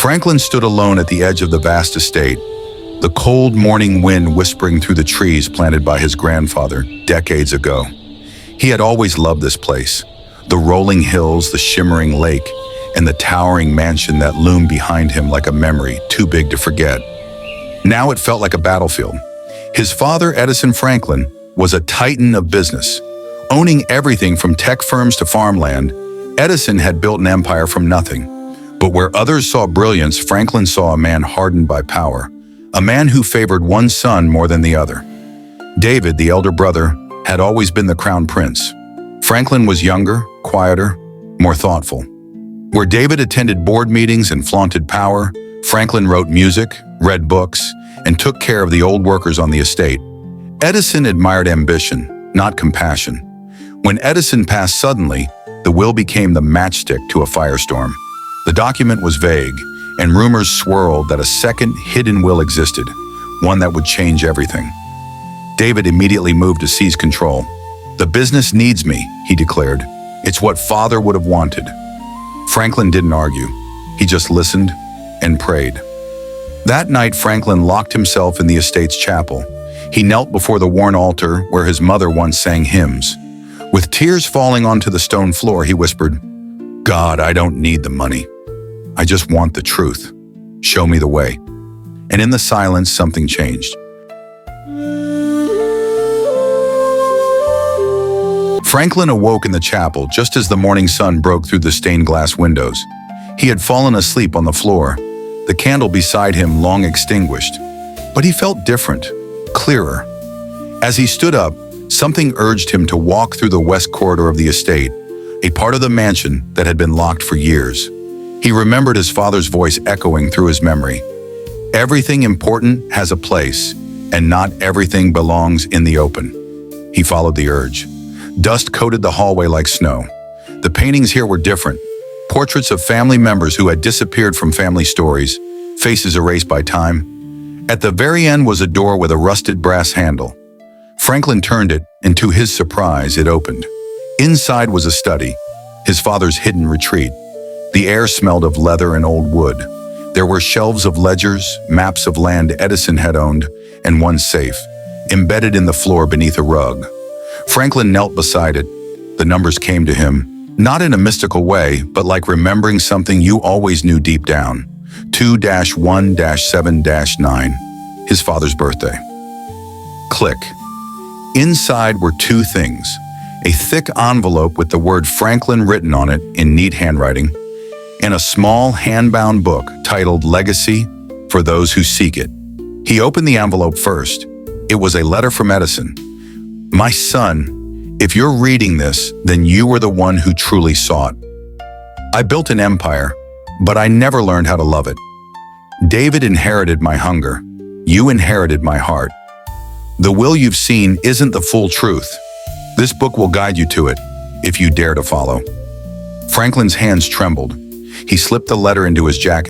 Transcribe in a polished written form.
Franklin stood alone at the edge of the vast estate, the cold morning wind whispering through the trees planted by his grandfather decades ago. He had always loved this place, the rolling hills, the shimmering lake, and the towering mansion that loomed behind him like a memory too big to forget. Now it felt like a battlefield. His father, Edison Franklin, was a titan of business. Owning everything from tech firms to farmland, Edison had built an empire from nothing. But where others saw brilliance, Franklin saw a man hardened by power, a man who favored one son more than the other. David, the elder brother, had always been the crown prince. Franklin was younger, quieter, more thoughtful. Where David attended board meetings and flaunted power, Franklin wrote music, read books, and took care of the old workers on the estate. Edison admired ambition, not compassion. When Edison passed suddenly, the will became the matchstick to a firestorm. The document was vague, and rumors swirled that a second hidden will existed, one that would change everything. David immediately moved to seize control. "The business needs me," he declared. "It's what father would have wanted." Franklin didn't argue. He just listened and prayed. That night, Franklin locked himself in the estate's chapel. He knelt before the worn altar where his mother once sang hymns. With tears falling onto the stone floor, he whispered, "God, I don't need the money. I just want the truth. Show me the way." And in the silence, something changed. Franklin awoke in the chapel just as the morning sun broke through the stained glass windows. He had fallen asleep on the floor, the candle beside him long extinguished. But he felt different, clearer. As he stood up, something urged him to walk through the west corridor of the estate, a part of the mansion that had been locked for years. He remembered his father's voice echoing through his memory. "Everything important has a place, and not everything belongs in the open." He followed the urge. Dust coated the hallway like snow. The paintings here were different. Portraits of family members who had disappeared from family stories, faces erased by time. At the very end was a door with a rusted brass handle. Franklin turned it, and to his surprise, it opened. Inside was a study, his father's hidden retreat. The air smelled of leather and old wood. There were shelves of ledgers, maps of land Edison had owned, and one safe, embedded in the floor beneath a rug. Franklin knelt beside it. The numbers came to him, not in a mystical way, but like remembering something you always knew deep down. 2-1-7-9, his father's birthday. Click. Inside were two things: a thick envelope with the word Franklin written on it in neat handwriting, and a small hand-bound book titled Legacy for Those Who Seek It. He opened the envelope first. It was a letter from Edison. "My son, if you're reading this, then you were the one who truly saw it. I built an empire, but I never learned how to love it. David inherited my hunger. You inherited my heart. The will you've seen isn't the full truth. This book will guide you to it, if you dare to follow." Franklin's hands trembled. He slipped the letter into his jacket.